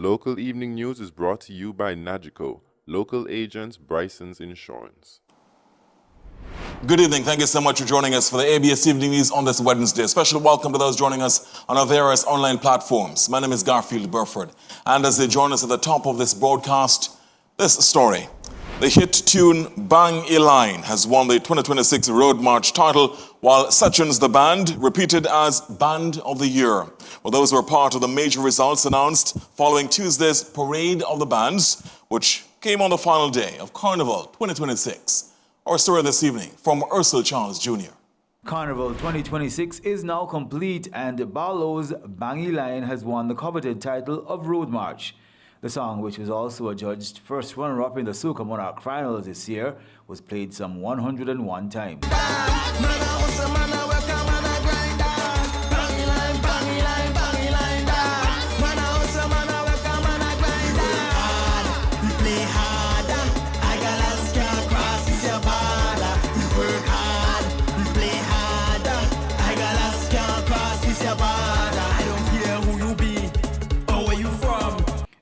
local evening news is brought to you by Nagico, local agents Bryson's Insurance. Good evening. Thank you so much for joining us for the ABS Evening News on this Wednesday. A special welcome to those joining us on our various online platforms. My name is Garfield Burford. And as they join us at the top of this broadcast, this story. The hit tune Bang A Line has won the 2026 Road March title, while Sections the Band repeated as Band of the Year. Well, those were part of the major results announced following Tuesday's Parade of the Bands, which came on the final day of Carnival 2026. Our story this evening from Ursel Charles Jr. Carnival 2026 is now complete, and Barlow's Bang A Line has won the coveted title of Road March. The song, which was also adjudged first runner-up in the Soca Monarch Finals this year, was played some 101 times.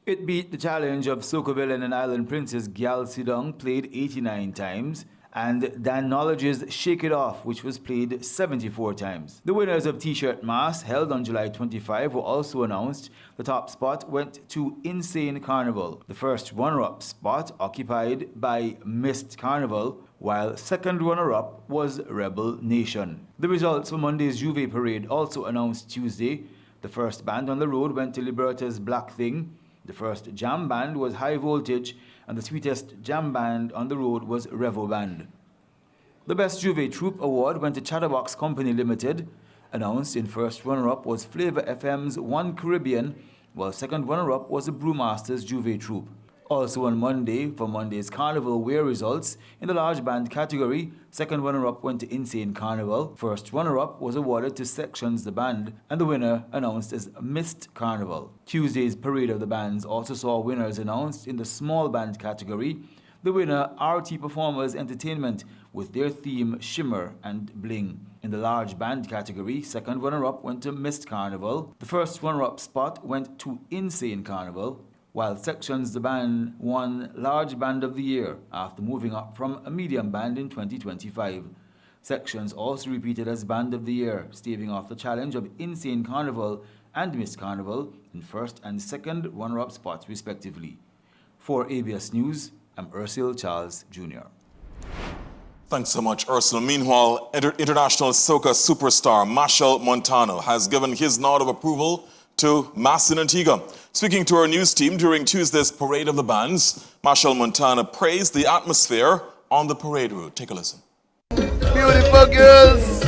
It beat the challenge of Soca Villain and Island Princess Gyal Sidong, played 89 times, and Dan Knowledge's Shake It Off, which was played 74 times. The winners of T-Shirt Mass, held on July 25, were also announced. The top spot went to Insane Carnival. The first runner-up spot occupied by Mist Carnival, while second runner-up was Rebel Nation. The results for Monday's Juve Parade also announced Tuesday. The first band on the road went to Liberta's Black Thing. The first jam band was High Voltage, and the sweetest jam band on the road was Revo Band. The Best Juve Troupe Award went to Chatterbox Company Limited. Announced in first runner-up was Flavor FM's One Caribbean, while second runner-up was the Brewmasters Juve Troupe. Also on Monday, for Monday's Carnival Wear results, in the large band category, second runner-up went to Insane Carnival, first runner-up was awarded to Sections the Band, and the winner announced as Mist Carnival. Tuesday's Parade of the Bands also saw winners announced in the small band category. The winner, RT Performers Entertainment, with their theme Shimmer and Bling. In the large band category, second runner-up went to Mist Carnival, the first runner-up spot went to Insane Carnival, while Sections the Band won Large Band of the Year after moving up from a medium band in 2025. Sections also repeated as Band of the Year, staving off the challenge of Insane Carnival and Mist Carnival in first and second runner-up spots respectively. For ABS News, I'm Ursel Charles Jr. Thanks so much, Ursula. Meanwhile, international soca superstar Machel Montano has given his nod of approval to Mass in Antigua. Speaking to our news team during Tuesday's Parade of the Bands, Machel Montano praised the atmosphere on the parade route. Take a listen. Beautiful girls,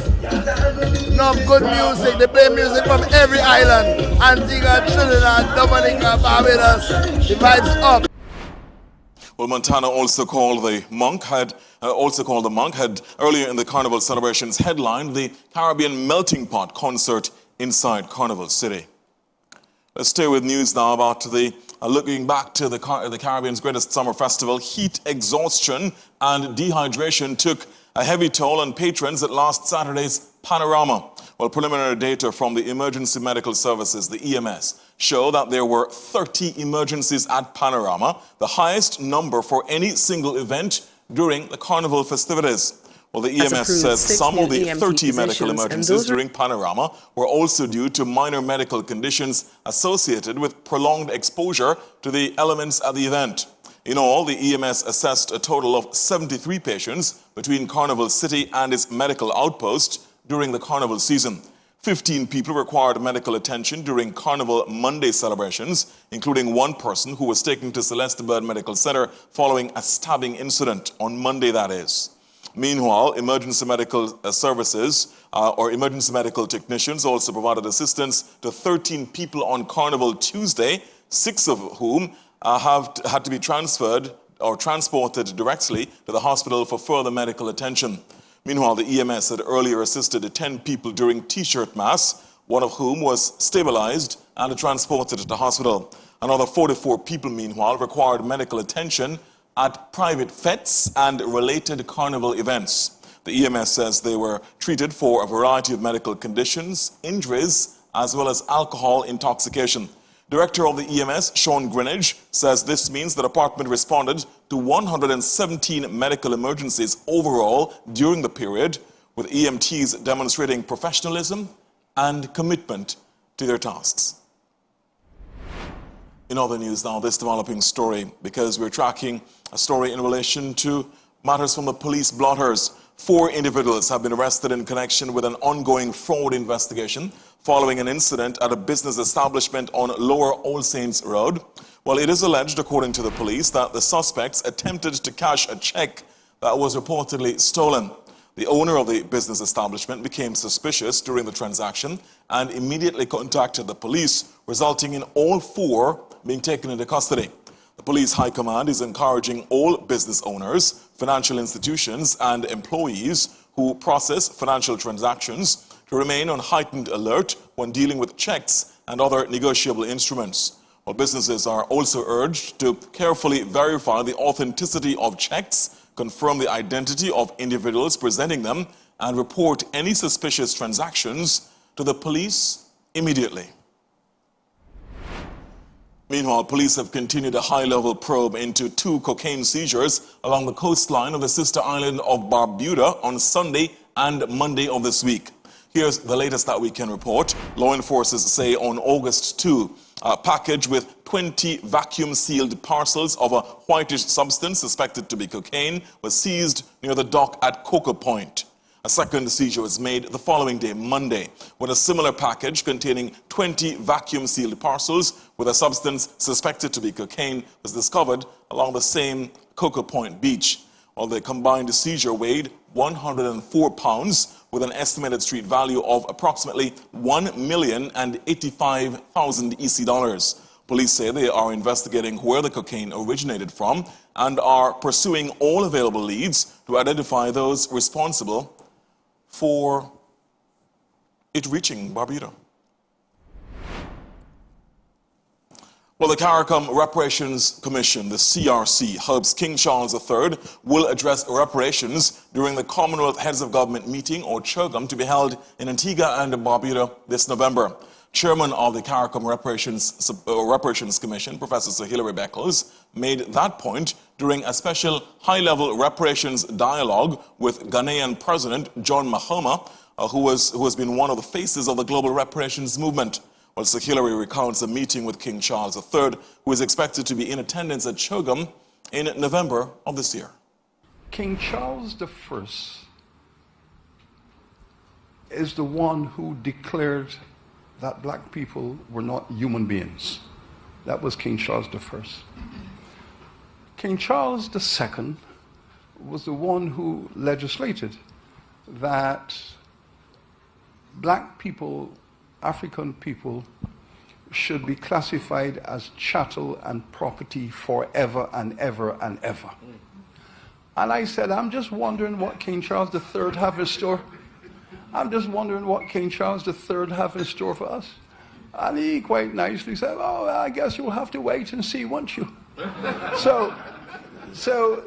enough good music. They play music from every island. Antigua, Trinidad, Dominica, Barbados. The vibes up. Well, Montano also called the monk had earlier in the Carnival celebrations headlined the Caribbean Melting Pot concert inside Carnival City. Let's stay with news now about looking back to the Caribbean's greatest summer festival. Heat exhaustion and dehydration took a heavy toll on patrons at last Saturday's Panorama. Well, preliminary data from the Emergency Medical Services, the EMS, show that there were 30 emergencies at Panorama, the highest number for any single event during the Carnival festivities. Well, the EMS says some of the 30 medical emergencies during Panorama were also due to minor medical conditions associated with prolonged exposure to the elements at the event. In all, the EMS assessed a total of 73 patients between Carnival City and its medical outpost during the Carnival season. 15 people required medical attention during Carnival Monday celebrations, including one person who was taken to Celeste Bird Medical Center following a stabbing incident on Monday, that is. Meanwhile, emergency medical services or emergency medical technicians also provided assistance to 13 people on Carnival Tuesday, 6 of whom had to be transferred or transported directly to the hospital for further medical attention. Meanwhile, the EMS had earlier assisted 10 people during T-Shirt Mass, one of whom was stabilized and transported to the hospital. Another 44 people, meanwhile, required medical attention at private fetes and related carnival events. The EMS says they were treated for a variety of medical conditions, injuries, as well as alcohol intoxication. Director of the EMS, Sean Greenidge, says this means the department responded to 117 medical emergencies overall during the period, with EMTs demonstrating professionalism and commitment to their tasks. In other news now, this developing story, because we're tracking a story in relation to matters from the police blotters. 4 individuals have been arrested in connection with an ongoing fraud investigation following an incident at a business establishment on Lower All Saints Road. Well, it is alleged, according to the police, that the suspects attempted to cash a check that was reportedly stolen. The owner of the business establishment became suspicious during the transaction and immediately contacted the police, resulting in all 4 being taken into custody. The police high command is encouraging all business owners, financial institutions, and employees who process financial transactions to remain on heightened alert when dealing with checks and other negotiable instruments. Well, businesses are also urged to carefully verify the authenticity of checks, confirm the identity of individuals presenting them, and report any suspicious transactions to the police immediately. Meanwhile, police have continued a high-level probe into 2 cocaine seizures along the coastline of the sister island of Barbuda on Sunday and Monday of this week. Here's the latest that we can report. Law enforcement say on August 2, a package with 20 vacuum-sealed parcels of a whitish substance suspected to be cocaine was seized near the dock at Cocoa Point. A second seizure was made the following day, Monday, when a similar package containing 20 vacuum-sealed parcels with a substance suspected to be cocaine was discovered along the same Cocoa Point beach. While the combined seizure weighed 104 pounds with an estimated street value of approximately $1,085,000 EC dollars. Police say they are investigating where the cocaine originated from and are pursuing all available leads to identify those responsible for it reaching Barbuda. Well, the CARICOM Reparations Commission, the CRC, hopes King Charles III will address reparations during the Commonwealth Heads of Government meeting, or CHOGM, to be held in Antigua and Barbuda this November. Chairman of the CARICOM Reparations Commission, Professor Sir Hilary Beckles, made that point during a special high-level reparations dialogue with Ghanaian President John Mahama, who has been one of the faces of the global reparations movement. Well, Sir Hilary recounts a meeting with King Charles III, who is expected to be in attendance at CHOGM in November of this year. King Charles I is the one who declared that black people were not human beings. That was King Charles I. King Charles II was the one who legislated that black people, African people, should be classified as chattel and property forever and ever and ever. And I said, I'm just wondering what King Charles III have in store. I'm just wondering what King Charles III have in store for us. And he quite nicely said, oh, I guess you'll have to wait and see, won't you? So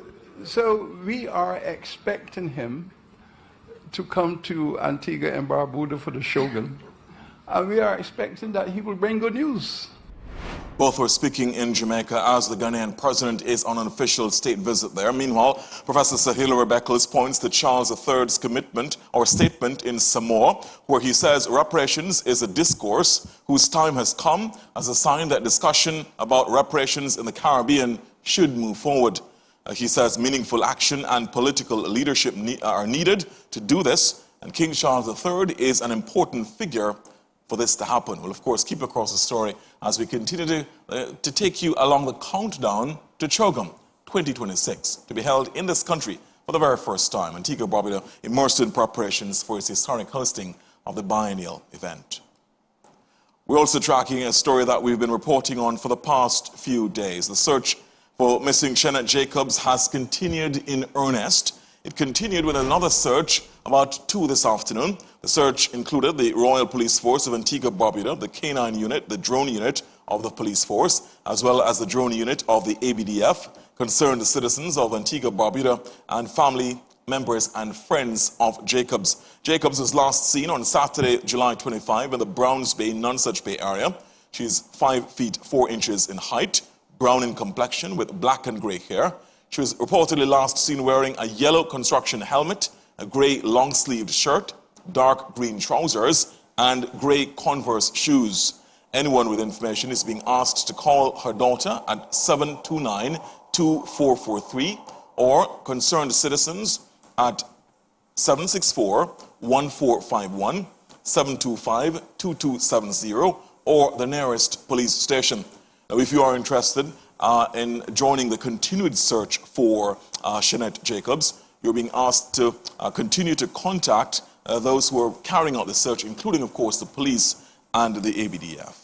we are expecting him to come to Antigua and Barbuda for the CHOGM. And we are expecting that he will bring good news. Both were speaking in Jamaica as the Ghanaian president is on an official state visit there. Meanwhile, Professor Sir Hilary Beckles points to Charles III's commitment or statement in Samoa, where he says reparations is a discourse whose time has come as a sign that discussion about reparations in the Caribbean should move forward. He says meaningful action and political leadership are needed to do this, and King Charles III is an important figure for this to happen. We'll, of course, keep across the story as we continue to take you along the countdown to CHOGM 2026, to be held in this country for the very first time. Antigua Barbuda immersed in preparations for its historic hosting of the biennial event. We're also tracking a story that we've been reporting on for the past few days. The search for missing Shenette Jacobs has continued in earnest. It continued with another search about 2 this afternoon. The search included the Royal Police Force of Antigua Barbuda, the K9 unit, the drone unit of the police force, as well as the drone unit of the ABDF, concerned the citizens of Antigua Barbuda and family members and friends of Jacobs. Jacobs was last seen on Saturday, July 25, in the Browns Bay, Nonsuch Bay area. She's 5 feet 4 inches in height, brown in complexion with black and gray hair. She was reportedly last seen wearing a yellow construction helmet, a gray long-sleeved shirt, dark green trousers, and gray Converse shoes. Anyone with information is being asked to call her daughter at 729-2443 or concerned citizens at 764-1451, 725-2270, or the nearest police station. Now, if you are interested in joining the continued search for Shanette Jacobs, you're being asked to continue to contact those who are carrying out the search, including, of course, the police and the ABDF.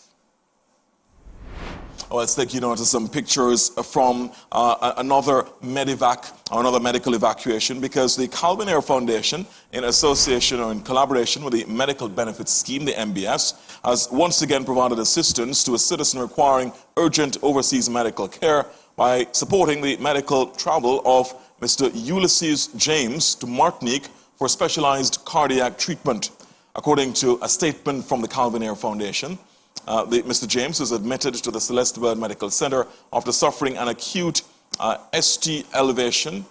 Well, let's take you now to some pictures from another medevac, or another medical evacuation, because the Calvin Ayre Foundation, in association or in collaboration with the Medical Benefits Scheme, the MBS, has once again provided assistance to a citizen requiring urgent overseas medical care by supporting the medical travel of Mr. Ulysses James to Martinique for specialized cardiac treatment. According to a statement from the Calvin Ayre Foundation, Mr. James was admitted to the Celeste Bird Medical Center after suffering an acute ST elevation,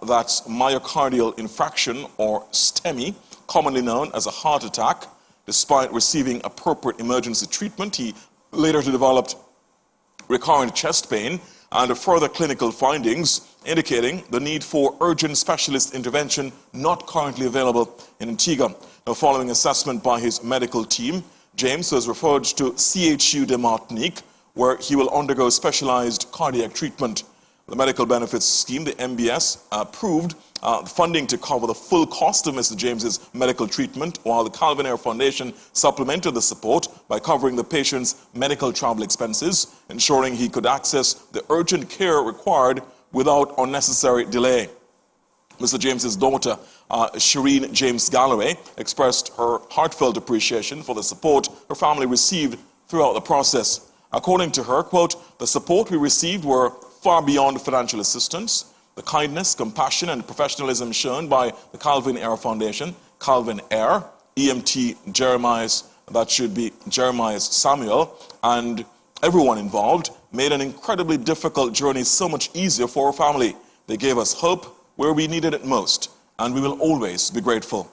that's myocardial infarction, or STEMI, commonly known as a heart attack. Despite receiving appropriate emergency treatment, he later developed recurrent chest pain and further clinical findings indicating the need for urgent specialist intervention not currently available in Antigua. Now, following assessment by his medical team, James was referred to CHU de Martinique, where he will undergo specialized cardiac treatment. The Medical Benefits Scheme, the MBS, approved funding to cover the full cost of Mr. James's medical treatment, while the Calvin Ayre Foundation supplemented the support by covering the patient's medical travel expenses, ensuring he could access the urgent care required without unnecessary delay. Mr. James's daughter, Shireen James Galloway, expressed her heartfelt appreciation for the support her family received throughout the process. According to her, quote, "The support we received were far beyond financial assistance. The kindness, compassion, and professionalism shown by the Calvin Ayre Foundation, Calvin Ayre, EMT Jeremias, that should be Jeremias Samuel, and everyone involved made an incredibly difficult journey so much easier for our family. They gave us hope where we needed it most, and we will always be grateful."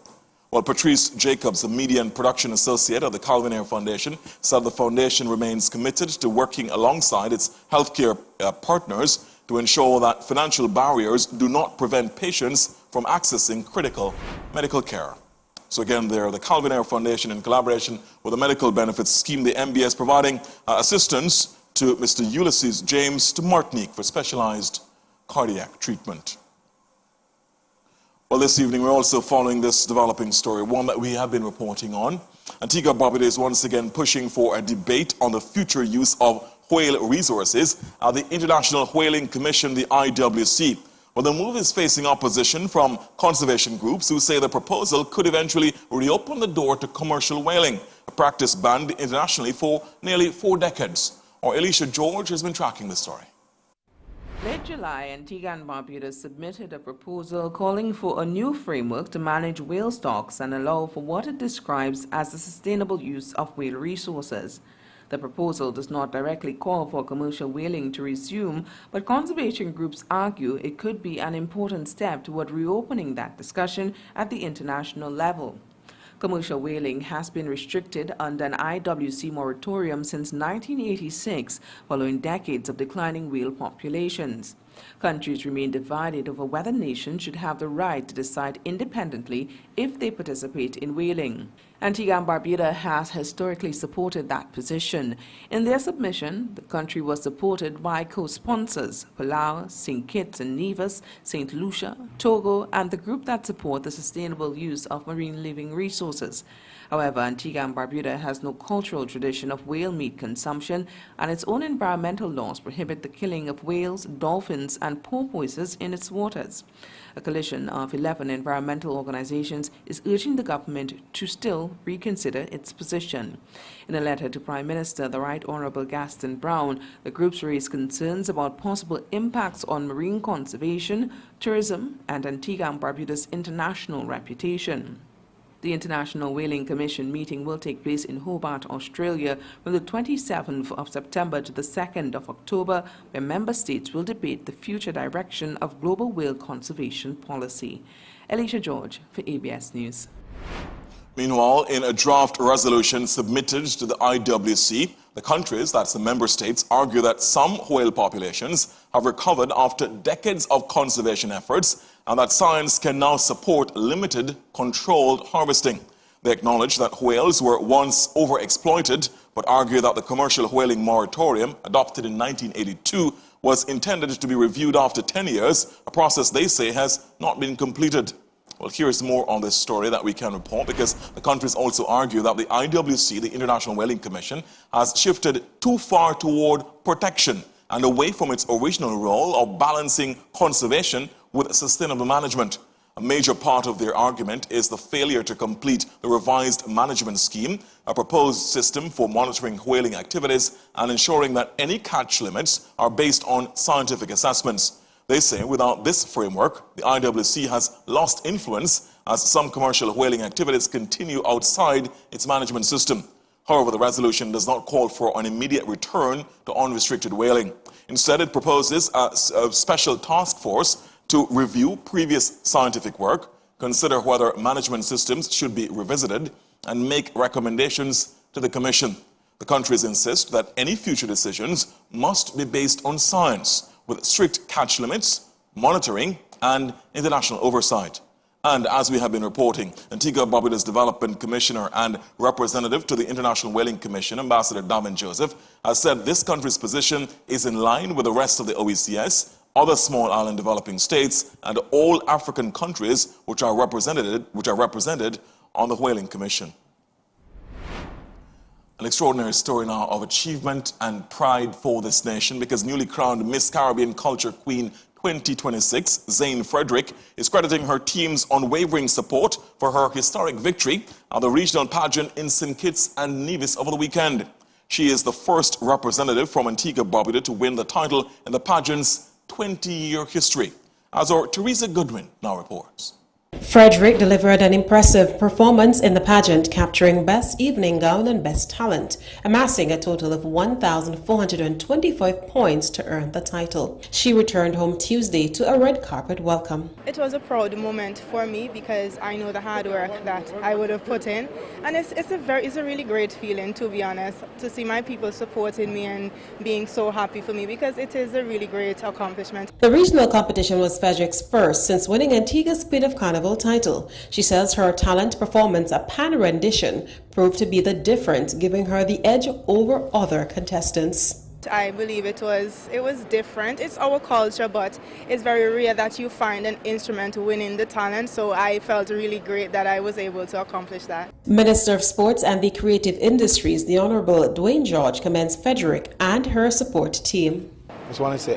Well, Patrice Jacobs, a media and production associate of the Calvin Ayre Foundation, said the foundation remains committed to working alongside its healthcare partners to ensure that financial barriers do not prevent patients from accessing critical medical care. So again, there, the Calvin Ayre Foundation, in collaboration with the Medical Benefits Scheme, the MBS, providing assistance to Mr. Ulysses James to Martinique for specialized cardiac treatment. Well, this evening we're also following this developing story, one that we have been reporting on. Antigua Barbuda is once again pushing for a debate on the future use of whale resources at the International Whaling Commission, the IWC. Well, the move is facing opposition from conservation groups who say the proposal could eventually reopen the door to commercial whaling, a practice banned internationally for nearly 4 decades. Our Alicia George has been tracking the story. Late July, Antigua and Barbuda submitted a proposal calling for a new framework to manage whale stocks and allow for what it describes as the sustainable use of whale resources. The proposal does not directly call for commercial whaling to resume, but conservation groups argue it could be an important step toward reopening that discussion at the international level. Commercial whaling has been restricted under an IWC moratorium since 1986, following decades of declining whale populations. Countries remain divided over whether nations should have the right to decide independently if they participate in whaling. Antigua and Barbuda has historically supported that position. In their submission, the country was supported by co-sponsors Palau, St. Kitts and Nevis, St. Lucia, Togo, and the group that support the sustainable use of marine living resources. However, Antigua and Barbuda has no cultural tradition of whale meat consumption, and its own environmental laws prohibit the killing of whales, dolphins, and porpoises in its waters. A coalition of 11 environmental organizations is urging the government to still reconsider its position. In a letter to Prime Minister, the Right Honorable Gaston Brown, the groups raised concerns about possible impacts on marine conservation, tourism, and Antigua and Barbuda's international reputation. The International Whaling Commission meeting will take place in Hobart, Australia, from the 27th of September to the 2nd of October, where member states will debate the future direction of global whale conservation policy. Alicia George for ABS News. Meanwhile, in a draft resolution submitted to the IWC, the countries, that's the member states, argue that some whale populations have recovered after decades of conservation efforts and that science can now support limited, controlled harvesting. They acknowledge that whales were once overexploited, but argue that the commercial whaling moratorium, adopted in 1982, was intended to be reviewed after 10 years, a process they say has not been completed. Well, here's more on this story that we can report, because the countries also argue that the IWC, the International Whaling Commission, has shifted too far toward protection and away from its original role of balancing conservation with sustainable management. A major part of their argument is the failure to complete the revised management scheme, a proposed system for monitoring whaling activities and ensuring that any catch limits are based on scientific assessments. They say without this framework, the IWC has lost influence as some commercial whaling activities continue outside its management system. However, the resolution does not call for an immediate return to unrestricted whaling. Instead, it proposes a special task force to review previous scientific work, consider whether management systems should be revisited, and make recommendations to the Commission. The countries insist that any future decisions must be based on science, with strict catch limits, monitoring, and international oversight. And as we have been reporting, Antigua Barbuda's Development Commissioner and representative to the International Whaling Commission, Ambassador Davin Joseph, has said this country's position is in line with the rest of the OECS, other small island developing states, and all African countries which are represented on the Whaling Commission. An extraordinary story now of achievement and pride for this nation, because newly crowned Miss Caribbean Culture Queen 2026, Zane Frederick, is crediting her team's unwavering support for her historic victory at the regional pageant in St. Kitts and Nevis over the weekend. She is the first representative from Antigua Barbuda to win the title in the pageant's 20-year history. As our Teresa Goodwin now reports. Frederick delivered an impressive performance in the pageant, capturing Best Evening Gown and Best Talent, amassing a total of 1,425 points to earn the title. She returned home Tuesday to a red carpet welcome. It was a proud moment for me because I know the hard work that I would have put in, and it's a really great feeling, to be honest, to see my people supporting me and being so happy for me, because it is a really great accomplishment. The regional competition was Frederick's first since winning Antigua's Queen of Carnival title. She says her talent performance, a pan rendition, proved to be the difference, giving her the edge over other contestants. I believe it was different. It's our culture, but it's very rare that you find an instrument winning the talent, so I felt really great that I was able to accomplish that. Minister of Sports and the Creative Industries, the Honorable Dwayne George, commends Frederick and her support team. I just want to say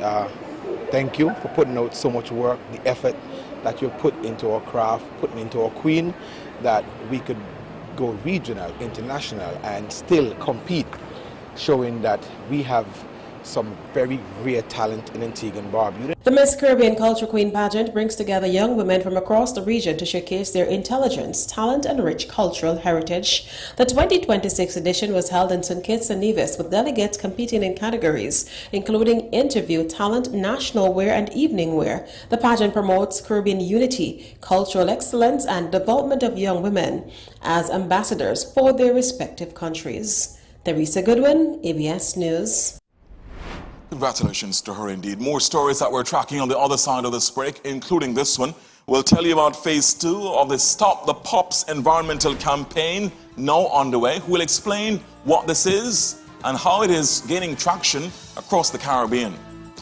thank you for putting out so much work, the effort that you put into our craft, putting into our queen, that we could go regional, international, and still compete, showing that we have some very rare talent in Antigua and Barbuda. The Miss Caribbean Culture Queen pageant brings together young women from across the region to showcase their intelligence, talent, and rich cultural heritage. The 2026 edition was held in St. Kitts and Nevis, with delegates competing in categories including interview, talent, national wear, and evening wear. The pageant promotes Caribbean unity, cultural excellence, and development of young women as ambassadors for their respective countries. Teresa Goodwin, ABS News. Congratulations to her indeed. More stories that we're tracking on the other side of this break, including this one. We'll tell you about phase 2 of the Stop the Pops environmental campaign, now underway. We'll explain what this is and how it is gaining traction across the Caribbean.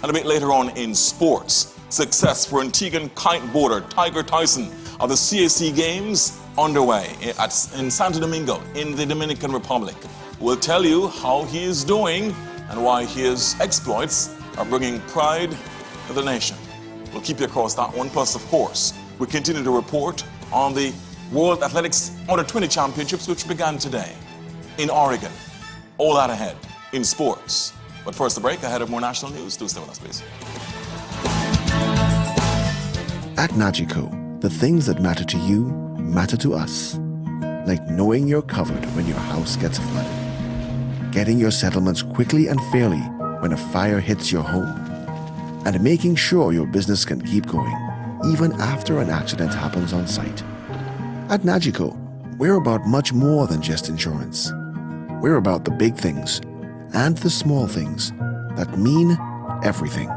And a bit later on in sports, success for Antiguan kiteboarder Tiger Tyson of the CAC Games underway in Santo Domingo in the Dominican Republic. We'll tell you how he is doing and why his exploits are bringing pride to the nation. We'll keep you across that one. Plus, of course, we continue to report on the World Athletics Under-20 Championships, which began today in Oregon. All that ahead in sports. But first, the break ahead of more national news. Do stay with us, please. At Nagico, the things that matter to you matter to us. like knowing you're covered when your house gets flooded, getting your settlements quickly and fairly when a fire hits your home, and making sure your business can keep going even after an accident happens on site. At Nagico, we're about much more than just insurance. We're about the big things and the small things that mean everything.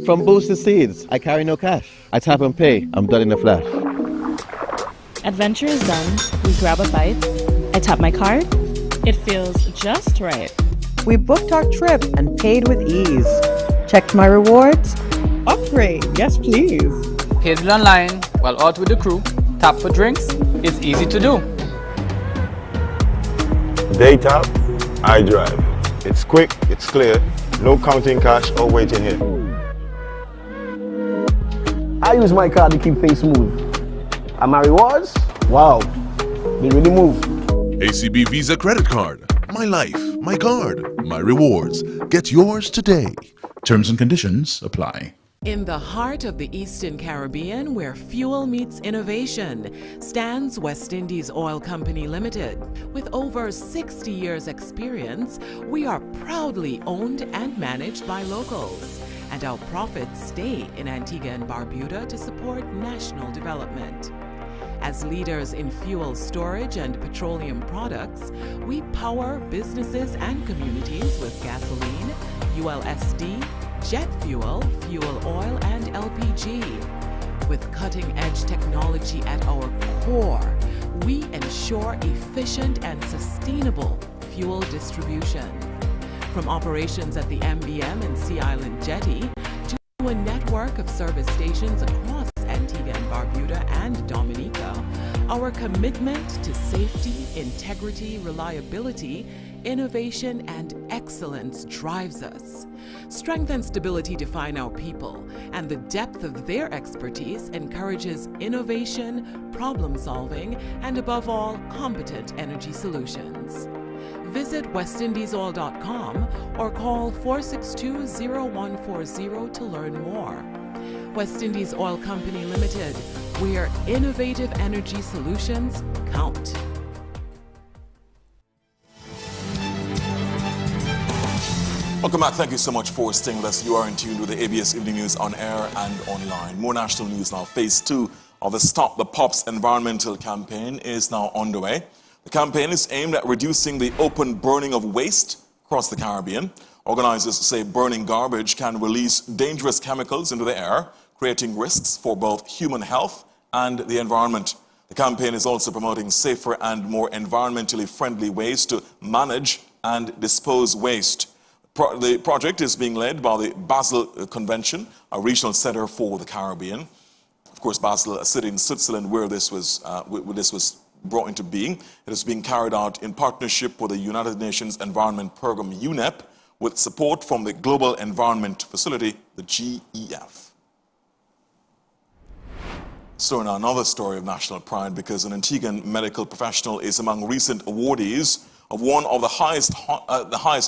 From Boosted Seeds, I carry no cash. I tap and pay, I'm done in a flash. Adventure is done, we grab a bite. I tap my card, it feels just right. We booked our trip and paid with ease. Checked my rewards, upgrade, yes please. Paid it online while out with the crew. Tap for drinks, it's easy to do. They tap, I drive. It's quick, it's clear, no counting cash or waiting here. I use my card to keep things smooth. And my rewards? Wow, they really move. ACB Visa Credit Card. My life, my card, my rewards. Get yours today. Terms and conditions apply. In the heart of the Eastern Caribbean, where fuel meets innovation, stands West Indies Oil Company Limited. With over 60 years' experience, we are proudly owned and managed by locals. And our profits stay in Antigua and Barbuda to support national development. As leaders in fuel storage and petroleum products, we power businesses and communities with gasoline, ULSD, jet fuel, fuel oil, and LPG. With cutting-edge technology at our core, we ensure efficient and sustainable fuel distribution. From operations at the MBM and Sea Island Jetty to a network of service stations across Antigua and Barbuda and Dominica, our commitment to safety, integrity, reliability, innovation, and excellence drives us. Strength and stability define our people, and the depth of their expertise encourages innovation, problem solving, and above all, competent energy solutions. Visit westindiesoil.com or call 462-0140 to learn more. West Indies Oil Company Limited, where innovative energy solutions count. Welcome back. Thank you so much for staying with us. You are in tune with the ABS Evening News on air and online. More national news now. Phase 2 of the Stop the Pops environmental campaign is now underway. The campaign is aimed at reducing the open burning of waste across the Caribbean. Organizers say burning garbage can release dangerous chemicals into the air, creating risks for both human health and the environment. The campaign is also promoting safer and more environmentally friendly ways to manage and dispose waste. The project is being led by the Basel Convention, a regional center for the Caribbean. Of course, Basel, a city in Switzerland where this was brought into being. It is being carried out in partnership with the United Nations Environment Program, UNEP, with support from the Global Environment Facility, the GEF. So now another story of national pride, because an Antiguan medical professional is among recent awardees of one of the highest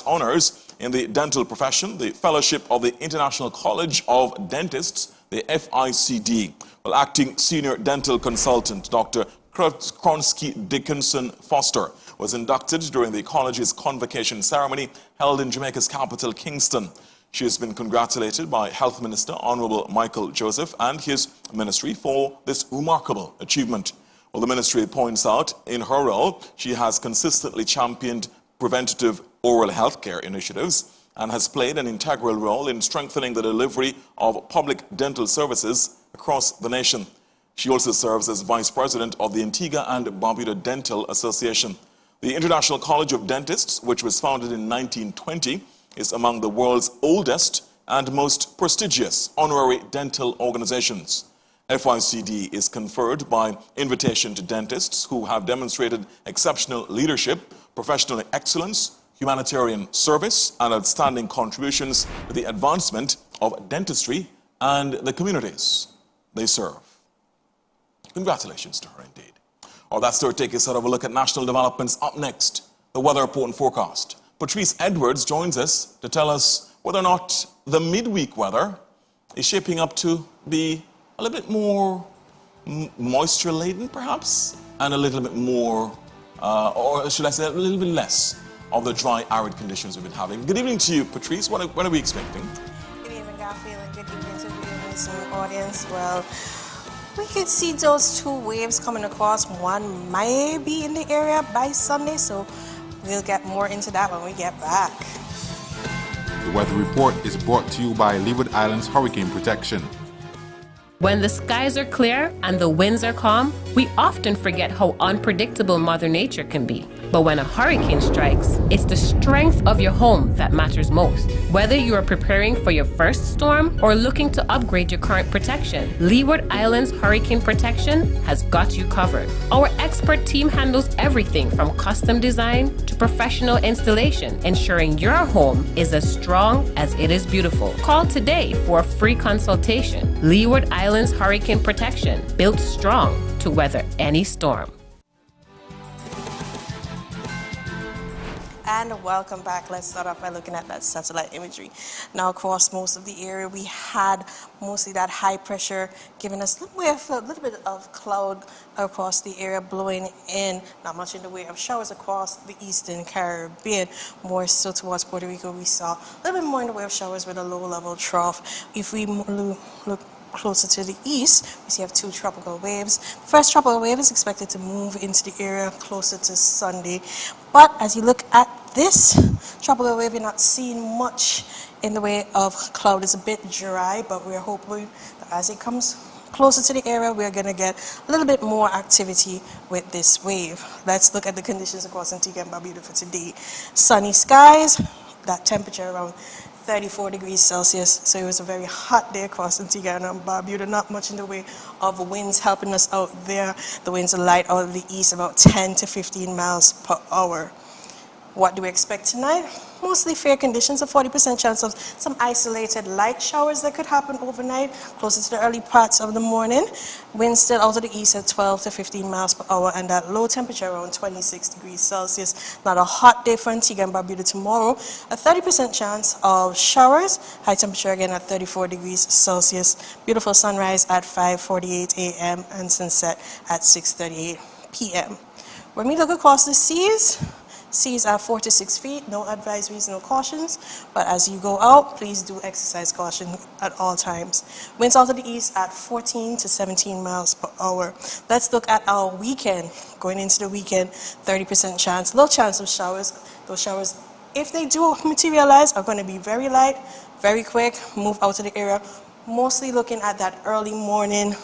honors in the dental profession, the Fellowship of the International College of Dentists, the FICD. Well, acting senior dental consultant, Dr. Kronsky Dickinson Foster, was inducted during the college's convocation ceremony held in Jamaica's capital, Kingston. She has been congratulated by Health Minister Honorable Michael Joseph and his ministry for this remarkable achievement. Well, the ministry points out in her role, she has consistently championed preventative oral health care initiatives and has played an integral role in strengthening the delivery of public dental services across the nation. She also serves as Vice President of the Antigua and Barbuda Dental Association. The International College of Dentists, which was founded in 1920, is among the world's oldest and most prestigious honorary dental organizations. FICD is conferred by invitation to dentists who have demonstrated exceptional leadership, professional excellence, humanitarian service, and outstanding contributions to the advancement of dentistry and the communities they serve. Congratulations to her indeed. Well, that's to take us out of a look at national developments. Up next, the weather report and forecast. Patrice Edwards joins us to tell us whether or not the midweek weather is shaping up to be a little bit more moisture-laden, perhaps, and a little bit more, or should I say, a little bit less of the dry, arid conditions we've been having. Good evening to you, Patrice. What are we expecting? Good evening, Garfield, and good evening to the listening audience. Well, we could see those two waves coming across. One might be in the area by Sunday, so we'll get more into that when we get back. The weather report is brought to you by Leeward Islands Hurricane Protection. When the skies are clear and the winds are calm, we often forget how unpredictable Mother Nature can be. But when a hurricane strikes, it's the strength of your home that matters most. Whether you are preparing for your first storm or looking to upgrade your current protection, Leeward Islands Hurricane Protection has got you covered. Our expert team handles everything from custom design to professional installation, ensuring your home is as strong as it is beautiful. Call today for a free consultation. Leeward Islands Hurricane Protection, built strong to weather any storm. And welcome back. Let's start off by looking at that satellite imagery. Now, across most of the area, we had mostly that high pressure giving us a little bit of cloud across the area blowing in. Not much in the way of showers across the Eastern Caribbean. More so towards Puerto Rico, we saw a little bit more in the way of showers with a low-level trough. If we look closer to the east, we have two tropical waves. The first tropical wave is expected to move into the area closer to Sunday. But as you look at this tropical wave, you're not seeing much in the way of cloud. It's a bit dry, but we're hoping that as it comes closer to the area, we're going to get a little bit more activity with this wave. Let's look at the conditions across Antigua and Barbuda for today. Sunny skies, that temperature around 34 degrees Celsius, so it was a very hot day across Antigua and Barbuda. Not much in the way of winds helping us out there. The winds are light out of the east, about 10 to 15 miles per hour. What do we expect tonight? Mostly fair conditions, a 40% chance of some isolated light showers that could happen overnight, closer to the early parts of the morning. Winds still out of the east at 12 to 15 miles per hour, and that low temperature around 26 degrees Celsius. Not a hot day for Antigua and Barbuda tomorrow. A 30% chance of showers, high temperature again at 34 degrees Celsius. Beautiful sunrise at 5:48 a.m. and sunset at 6:38 p.m. When we look across the seas are 4 to 6 feet, no advisories, no cautions, but as you go out, please do exercise caution at all times. Winds out of the east at 14 to 17 miles per hour. Let's look at our weekend. Going into the weekend, 30% chance, low chance of showers. Those showers, if they do materialize, are going to be very light, very quick, move out of the area, mostly looking at that early morning,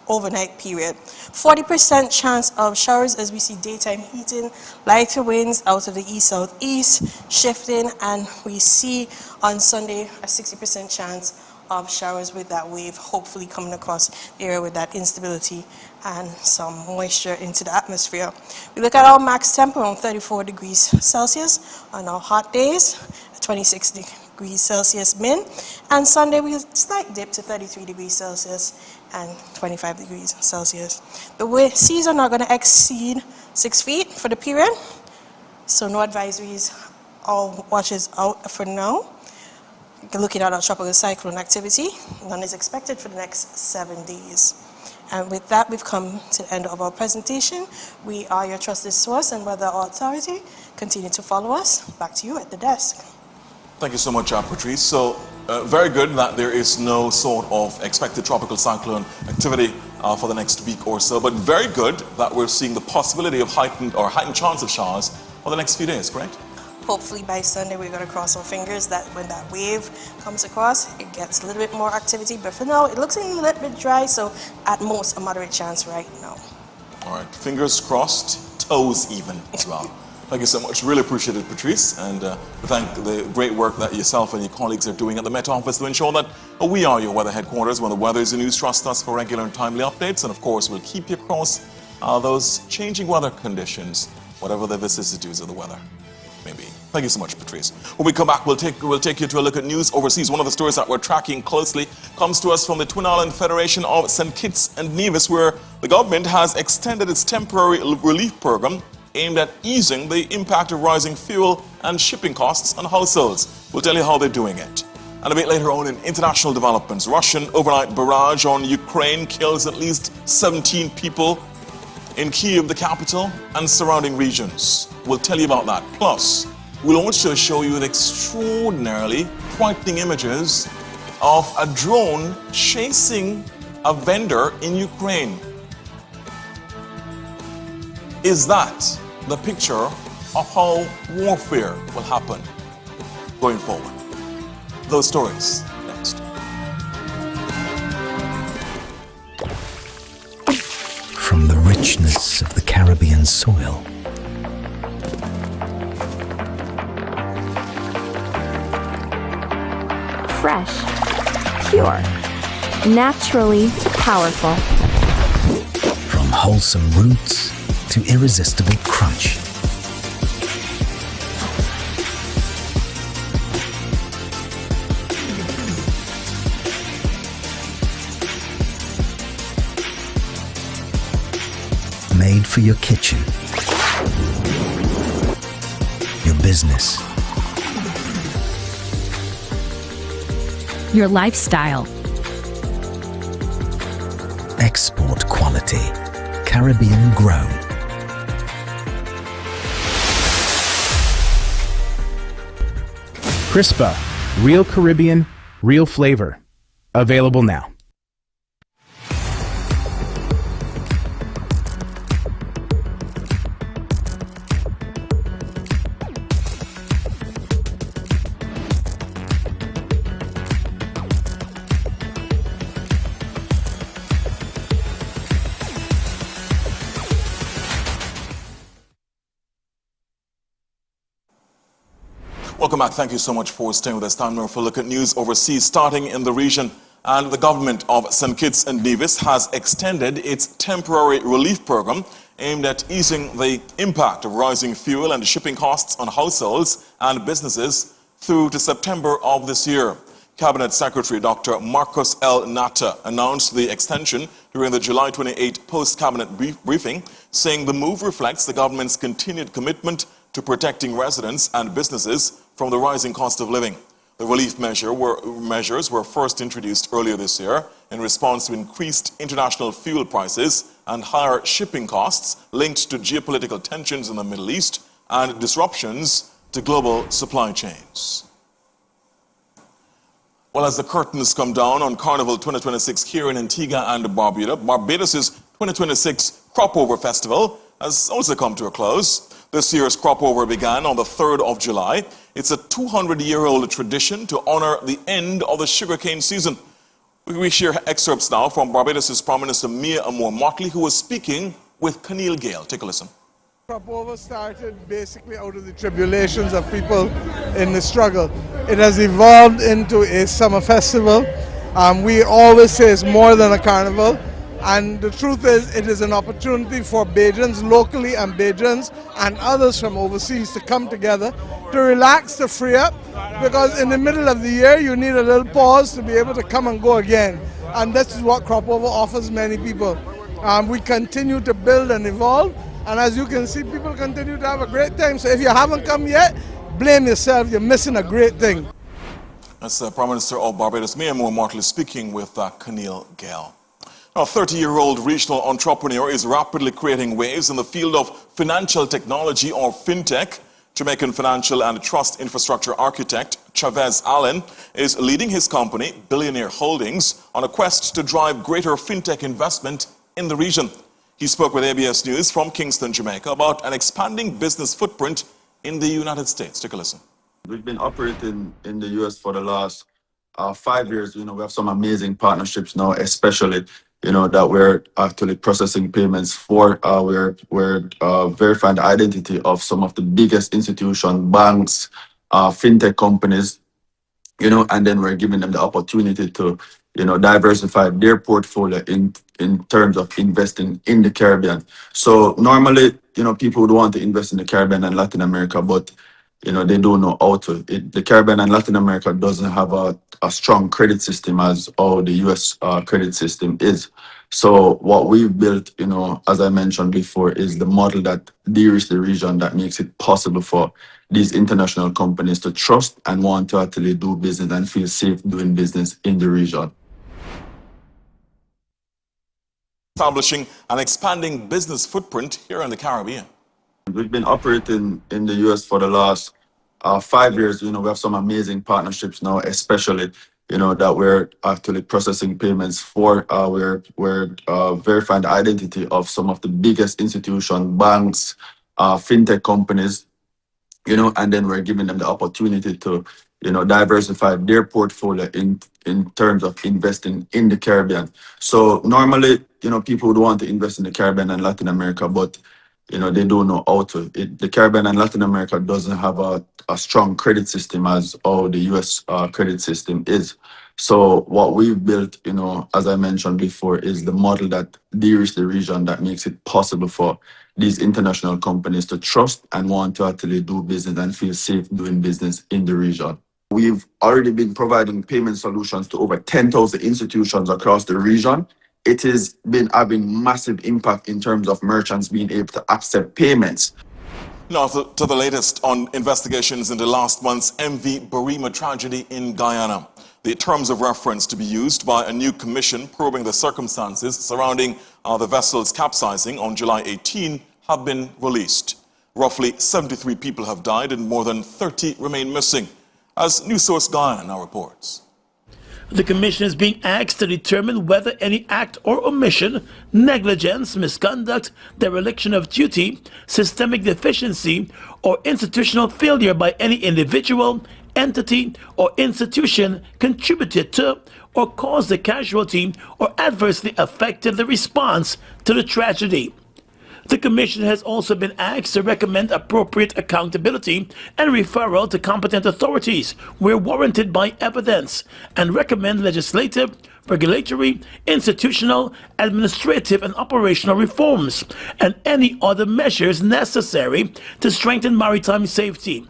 overnight period. 40% chance of showers as we see daytime heating, lighter winds out of the east-southeast shifting, and we see on Sunday a 60% chance of showers with that wave hopefully coming across the area with that instability and some moisture into the atmosphere. We look at our max temp around 34 degrees Celsius on our hot days, 26 degrees Celsius min, and Sunday we have a slight dip to 33 degrees Celsius and 25 degrees Celsius. The seas are not going to exceed 6 feet for the period, so no advisories, all watches out for now. Looking at our tropical cyclone activity, none is expected for the next 7 days. And with that, we've come to the end of our presentation. We are your trusted source and weather authority. Continue to follow us. Back to you at the desk. Thank you so much, Patrice. So Very good that there is no sort of expected tropical cyclone activity for the next week or so, but very good that we're seeing the possibility of heightened chance of showers for the next few days, correct? Hopefully by Sunday we're going to cross our fingers that when that wave comes across, it gets a little bit more activity. But for now, it looks a little bit dry, so at most a moderate chance right now. All right, fingers crossed, toes even as well. Thank you so much. Really appreciate it, Patrice. And we thank the great work that yourself and your colleagues are doing at the Met Office to ensure that we are your weather headquarters. When the weather is in news, trust us for regular and timely updates. And of course, we'll keep you across those changing weather conditions, whatever the vicissitudes of the weather may be. Thank you so much, Patrice. When we come back, we'll take you to a look at news overseas. One of the stories that we're tracking closely comes to us from the Twin Island Federation of St. Kitts and Nevis, where the government has extended its temporary relief program aimed at easing the impact of rising fuel and shipping costs on households. We'll tell you how they're doing it. And a bit later on in international developments, Russian overnight barrage on Ukraine kills at least 17 people in Kyiv, the capital, and surrounding regions. We'll tell you about that. Plus, we'll also show you the extraordinarily frightening images of a drone chasing a vendor in Ukraine. Is that the picture of how warfare will happen going forward? Those stories next. From the richness of the Caribbean soil, fresh, pure, naturally powerful. from wholesome roots to irresistible crunch. Made for your kitchen, your business, Your lifestyle. export quality, Caribbean grown. Crispa, real Caribbean, real flavor. Available now. Welcome back. Thank you so much for staying with us. Time now for a look at news overseas, starting in the region. And the government of St. Kitts and Nevis has extended its temporary relief program aimed at easing the impact of rising fuel and shipping costs on households and businesses through to September of this year. Cabinet Secretary Dr. Marcus L. Natta announced the extension during the July 28 post-cabinet briefing, saying the move reflects the government's continued commitment to protecting residents and businesses from the rising cost of living. The relief measures were first introduced earlier this year in response to increased international fuel prices and higher shipping costs linked to geopolitical tensions in the Middle East and disruptions to global supply chains. Well, as the curtains come down on Carnival 2026 here in Antigua and Barbuda, Barbados' 2026 Crop Over Festival has also come to a close. This year's Crop Over began on the 3rd of July. It's a 200-year-old tradition to honor the end of the sugarcane season. We share excerpts now from Barbados' Prime Minister Mia Moore-Motley, who was speaking with Keneal Gale. Take a listen. Crop Over started basically out of the tribulations of people in the struggle. It has evolved into a summer festival. We always say it's more than a carnival. And the truth is, it is an opportunity for Bajans locally and Bajans and others from overseas to come together, to relax, to free up, because in the middle of the year, you need a little pause to be able to come and go again. And this is what Crop Over offers many people. We continue to build and evolve, and as you can see, people continue to have a great time. So if you haven't come yet, blame yourself, you're missing a great thing. That's Prime Minister of Barbados, Mia Moore-Motley, speaking with Keneal Gale. Now, a 30-year-old regional entrepreneur is rapidly creating waves in the field of financial technology, or fintech. Jamaican financial and trust infrastructure architect Chavez Allen is leading his company, Billionaire Holdings, on a quest to drive greater fintech investment in the region. He spoke with ABS News from Kingston, Jamaica, about an expanding business footprint in the United States. Take a listen. We've been operating in the U.S. for the last 5 years. We have some amazing partnerships now, especially, that we're actually processing payments for. We're verifying the identity of some of the biggest institutions, banks, fintech companies, and then we're giving them the opportunity to, diversify their portfolio in terms of investing in the Caribbean. So normally, people would want to invest in the Caribbean and Latin America, but they don't know how to. The Caribbean and Latin America doesn't have a strong credit system as all the U.S. Credit system is. So what we've built, as I mentioned before, is the model that de-risks the region, that makes it possible for these international companies to trust and want to actually do business and feel safe doing business in the region. Establishing an expanding business footprint here in the Caribbean. We've been operating in the U.S. for the last 5 years. We have some amazing partnerships now, especially, that we're actually processing payments for. We're verifying the identity of some of the biggest institutions, banks, fintech companies, and then we're giving them the opportunity to, diversify their portfolio in terms of investing in the Caribbean. So normally, people would want to invest in the Caribbean and Latin America, but they don't know how to. The Caribbean and Latin America doesn't have a strong credit system as all the U.S. Credit system is. So what we've built, as I mentioned before, is the model that de-risks the region, that makes it possible for these international companies to trust and want to actually do business and feel safe doing business in the region. We've already been providing payment solutions to over 10,000 institutions across the region. It has been having massive impact in terms of merchants being able to accept payments. Now to the latest on investigations into last month's MV Barima tragedy in Guyana. The terms of reference to be used by a new commission probing the circumstances surrounding the vessel's capsizing on July 18 have been released. Roughly 73 people have died and more than 30 remain missing, as News Source Guyana now reports. The commission is being asked to determine whether any act or omission, negligence, misconduct, dereliction of duty, systemic deficiency, or institutional failure by any individual, entity, or institution contributed to or caused the casualty or adversely affected the response to the tragedy. The Commission has also been asked to recommend appropriate accountability and referral to competent authorities where warranted by evidence, and recommend legislative, regulatory, institutional, administrative, and operational reforms, and any other measures necessary to strengthen maritime safety.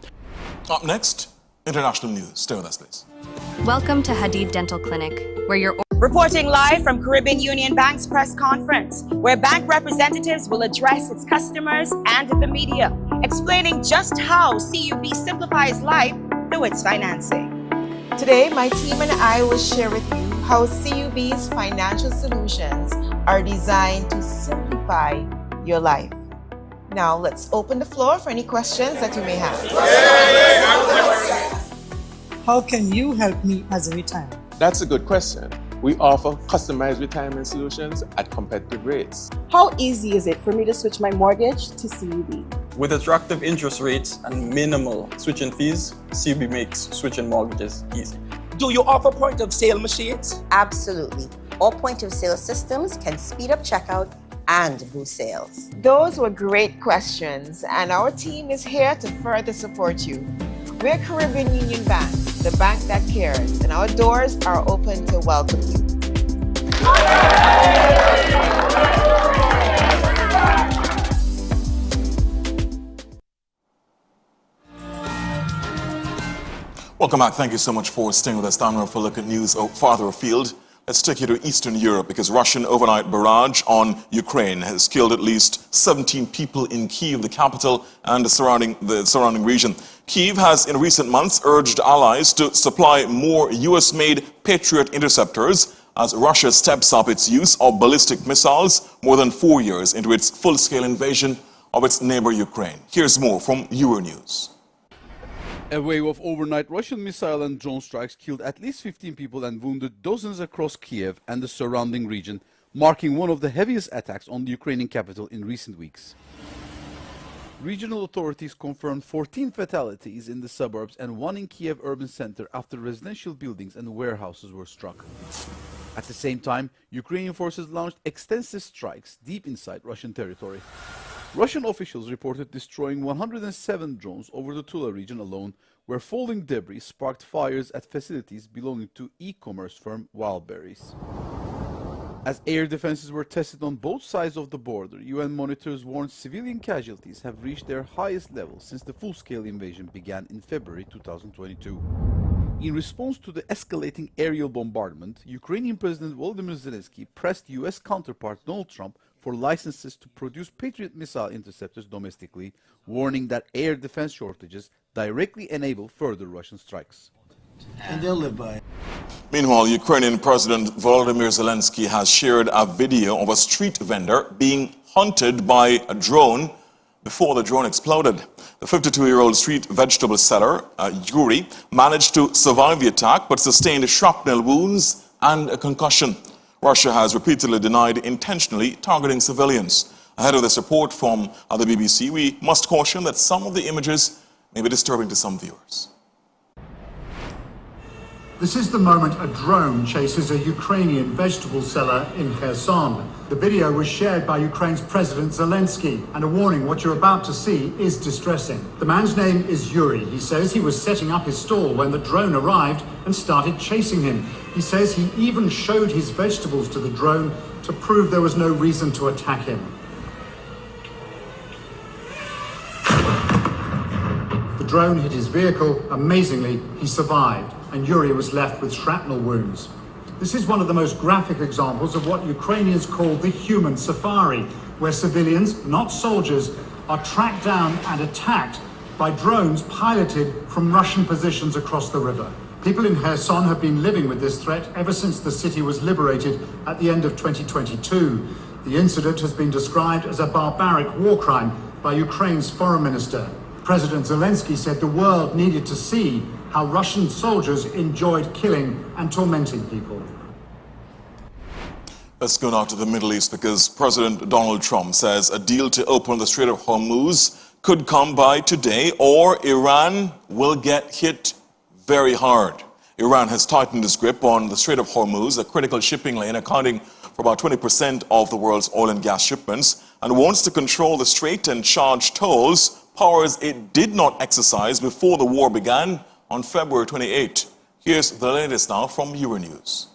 Up next, international news. Stay with us, please. Welcome to Hadid Dental Clinic, where your Reporting live from Caribbean Union Bank's press conference, where bank representatives will address its customers and the media, explaining just how CUB simplifies life through its financing. Today, my team and I will share with you how CUB's financial solutions are designed to simplify your life. Now, let's open the floor for any questions that you may have. How can you help me as a retiree? That's a good question. We offer customized retirement solutions at competitive rates. How easy is it for me to switch my mortgage to CUB? With attractive interest rates and minimal switching fees, CUB makes switching mortgages easy. Do you offer point-of-sale machines? Absolutely. All point-of-sale systems can speed up checkout and boost sales. Those were great questions, and our team is here to further support you. We're Caribbean Union Bank, the bank that cares, and our doors are open to welcome you. Welcome back. Thank you so much for staying with us. Down now for a look at news farther afield. Let's take you to Eastern Europe, because Russian overnight barrage on Ukraine has killed at least 17 people in Kyiv, the capital, and the surrounding region. Kyiv has in recent months urged allies to supply more US-made Patriot interceptors as Russia steps up its use of ballistic missiles more than 4 years into its full-scale invasion of its neighbor Ukraine. Here's more from Euronews. A wave of overnight Russian missile and drone strikes killed at least 15 people and wounded dozens across Kiev and the surrounding region, marking one of the heaviest attacks on the Ukrainian capital in recent weeks. Regional authorities confirmed 14 fatalities in the suburbs and one in Kiev urban center after residential buildings and warehouses were struck. At the same time, Ukrainian forces launched extensive strikes deep inside Russian territory. Russian officials reported destroying 107 drones over the Tula region alone, where falling debris sparked fires at facilities belonging to e-commerce firm Wildberries. As air defenses were tested on both sides of the border, UN monitors warned civilian casualties have reached their highest level since the full-scale invasion began in February 2022. In response to the escalating aerial bombardment, Ukrainian President Volodymyr Zelensky pressed US counterpart Donald Trump for licenses to produce Patriot missile interceptors domestically, warning that air defense shortages directly enable further Russian strikes. And they'll live by it. Meanwhile, Ukrainian President Volodymyr Zelensky has shared a video of a street vendor being hunted by a drone before the drone exploded. The 52-year-old street vegetable seller, Yuri, managed to survive the attack but sustained shrapnel wounds and a concussion. Russia has repeatedly denied intentionally targeting civilians. Ahead of this report from the BBC, we must caution that some of the images may be disturbing to some viewers. This is the moment a drone chases a Ukrainian vegetable seller in Kherson. The video was shared by Ukraine's President Zelensky, and a warning, what you're about to see is distressing. The man's name is Yuri. He says he was setting up his stall when the drone arrived and started chasing him. He says he even showed his vegetables to the drone to prove there was no reason to attack him. The drone hit his vehicle. Amazingly, he survived, and Yuri was left with shrapnel wounds. This is one of the most graphic examples of what Ukrainians call the human safari, where civilians, not soldiers, are tracked down and attacked by drones piloted from Russian positions across the river. People in Kherson have been living with this threat ever since the city was liberated at the end of 2022. The incident has been described as a barbaric war crime by Ukraine's foreign minister. President Zelensky said the world needed to see how Russian soldiers enjoyed killing and tormenting people. Let's go now to the Middle East, because President Donald Trump says a deal to open the Strait of Hormuz could come by today, or Iran will get hit very hard. Iran has tightened its grip on the Strait of Hormuz, a critical shipping lane accounting for about 20% of the world's oil and gas shipments, and wants to control the strait and charge tolls, powers it did not exercise before the war began on February 28. Here's the latest now from Euronews.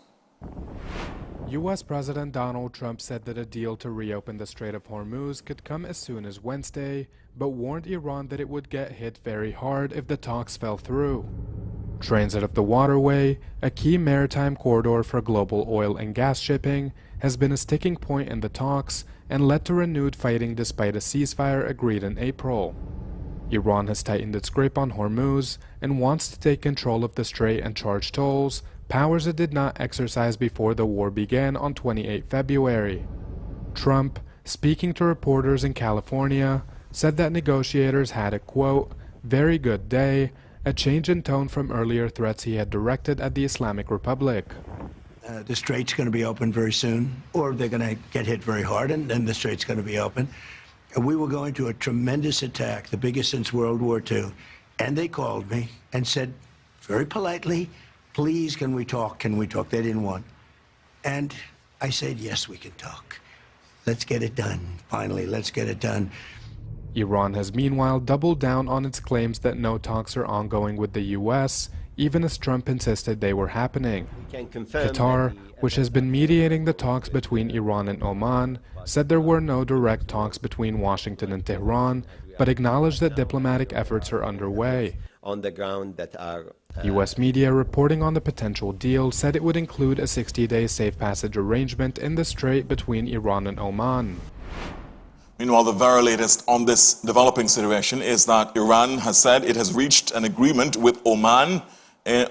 U.S. President Donald Trump said that a deal to reopen the Strait of Hormuz could come as soon as Wednesday, but warned Iran that it would get hit very hard if the talks fell through. Transit of the waterway, a key maritime corridor for global oil and gas shipping, has been a sticking point in the talks and led to renewed fighting despite a ceasefire agreed in April. Iran has tightened its grip on Hormuz and wants to take control of the strait and charge tolls, powers it did not exercise before the war began on 28 February. Trump, speaking to reporters in California, said that negotiators had a, quote, very good day, a change in tone from earlier threats he had directed at the Islamic Republic. The strait's going to be open very soon, or they're going to get hit very hard, and then the strait's going to be open. And we were going to a tremendous attack, the biggest since World War II. And they called me and said, very politely, please, can we talk? Can we talk? They didn't want. And I said, yes, we can talk. Let's get it done. Finally, let's get it done. Iran has meanwhile doubled down on its claims that no talks are ongoing with the U.S., even as Trump insisted they were happening. Qatar, which has been mediating the talks between Iran and Oman, said there were no direct talks between Washington and Tehran, but acknowledged that diplomatic efforts are underway. On the ground that are U.S. media reporting on the potential deal said it would include a 60-day safe passage arrangement in the strait between Iran and Oman. Meanwhile, the very latest on this developing situation is that Iran has said it has reached an agreement with Oman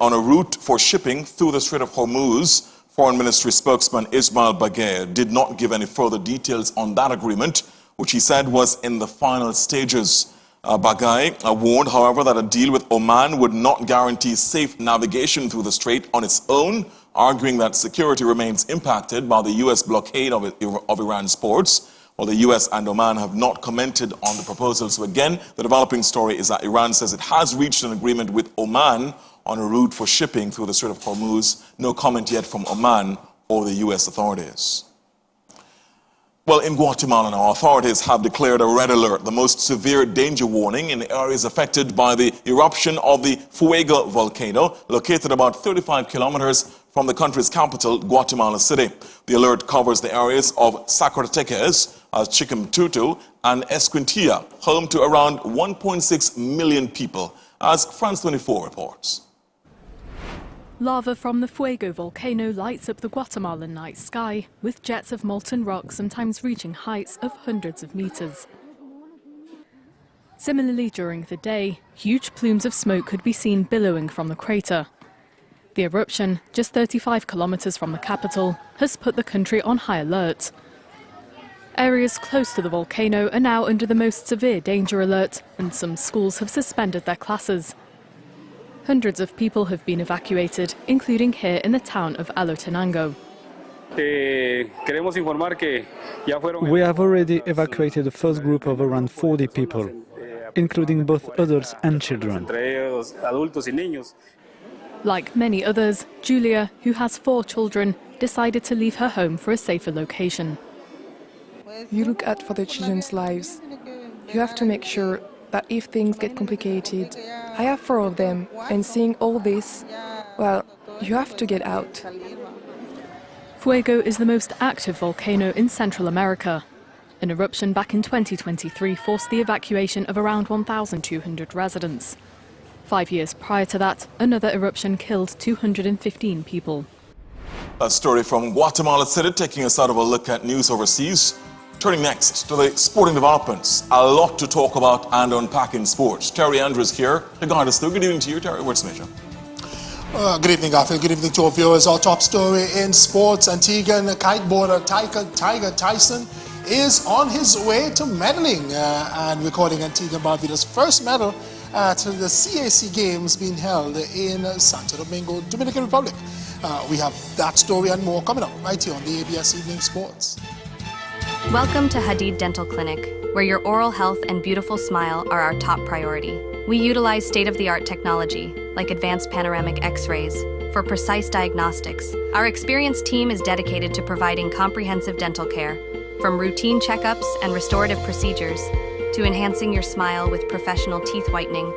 on a route for shipping through the Strait of Hormuz. Foreign Ministry spokesman Ismail Bagher did not give any further details on that agreement, which he said was in the final stages. Bagai warned, however, that a deal with Oman would not guarantee safe navigation through the strait on its own, arguing that security remains impacted by the U.S. blockade of Iran's ports. Well, the U.S. and Oman have not commented on the proposal. So again, the developing story is that Iran says it has reached an agreement with Oman on a route for shipping through the Strait of Hormuz. No comment yet from Oman or the U.S. authorities. Well, in Guatemala now, authorities have declared a red alert, the most severe danger warning in areas affected by the eruption of the Fuego volcano, located about 35 kilometers from the country's capital, Guatemala City. The alert covers the areas of Zacatecas, Chicamtutu, and Esquintilla, home to around 1.6 million people, as France 24 reports. Lava from the Fuego volcano lights up the Guatemalan night sky, with jets of molten rock sometimes reaching heights of hundreds of meters. Similarly, during the day, huge plumes of smoke could be seen billowing from the crater. The eruption, just 35 kilometers from the capital, has put the country on high alert. Areas close to the volcano are now under the most severe danger alert, and some schools have suspended their classes. Hundreds of people have been evacuated, including here in the town of Alotenango. We have already evacuated the first group of around 40 people, including both adults and children. Like many others, Julia, who has 4 children, decided to leave her home for a safer location. You look out for the children's lives. You have to make sure that if things get complicated, I have 4 of them, and seeing all this, well, you have to get out. Fuego is the most active volcano in Central America. An eruption back in 2023 forced the evacuation of around 1,200 residents. 5 years prior to that, another eruption killed 215 people. A story from Guatemala City, taking us out of a look at news overseas. Turning next to the sporting developments. A lot to talk about and unpack in sports. Terry Andrews here to guide us through. Good evening to you, Terry. What's major? Good evening, Garfield. Good evening to our viewers. Our top story in sports, Antiguan kiteboarder Tiger Tyson is on his way to medaling and recording Antigua and Barbuda's first medal at the CAC Games being held in Santo Domingo, Dominican Republic. We have that story and more coming up right here on the ABS Evening Sports. Welcome to Hadid Dental Clinic, where your oral health and beautiful smile are our top priority. We utilize state-of-the-art technology, like advanced panoramic X-rays, for precise diagnostics. Our experienced team is dedicated to providing comprehensive dental care, from routine checkups and restorative procedures, to enhancing your smile with professional teeth whitening.